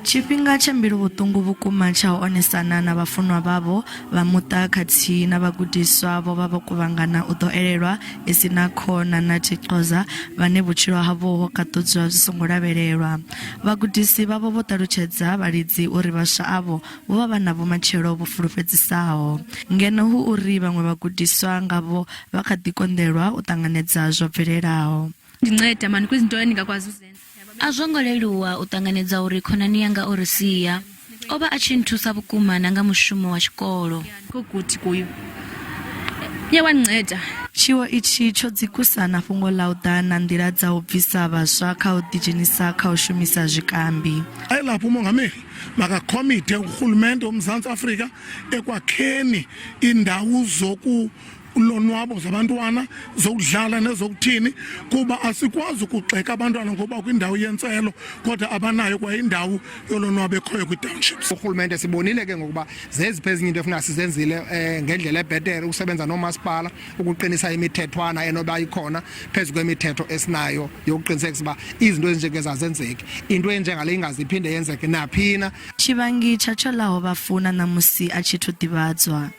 Tshifhinga tsha mbilu vhuṱungu vhukuma tsha u onesana na vhafunwa vhavho vha muṱa khathihi na vhagudiswa vho vha vho kuvhangana u ḓo elelwa Esinakho na Nathi Ngqoza vhane vhutshilo havho ho kaṱudzwa zwi songo lavhelelwa. Vhagudisi vhavho vho ṱalutshedza vhalidzi uri vhaswa avho vho vha vha na matshelo vhu fulufhedzisaho, ngeno hu uri vhaṅwe vhagudiswa ngavho vha kha ḓi konḓelwa u ṱanganedza zwo bvelelaho. Ndinceda mani kwizinto endingakwazi uzenza. Azwongo leluwa u ṱanganedza uri khonani yanga o ri sia o vha a tshi nthusa vhukuma na nga mushumo wa tshikolo. Kuguthi kuyo ye wanceda. Tshiwo itshi tsho dzikusa na fhungo ḽa u ḓa na nḓila dza u bvisa vhaswa kha u ḓidzhenisa kha u shumisa zwikambi. Ayilapho umongameli makakhomite urhulumente womzantsi Afrika ekwakheni indawo ulonwabo zabantwana zokudlala nezokuthini kuba asikwazi ukugxeka abantwana ngoba kwindawo yentselo kodwa abanayo kwa indawo yolonwabo ekhoyo kwi-townships. Urhulumente sibonile ke ngokuba zeziphi ezinye into efuna sizenzile ngendlela ebhetere ukusebenza noomasipala ukuqinisa imithethwana enoba ikhona phezu kwemithetho esinayo yokuqinisekisa uba izinto ezinjengeza zenzeke, into enjengale ingaziphinde yenzeke naphina. Chivangi tshatsho ḽaho vhafuna namusi a tshi thu ḓivhadzwa.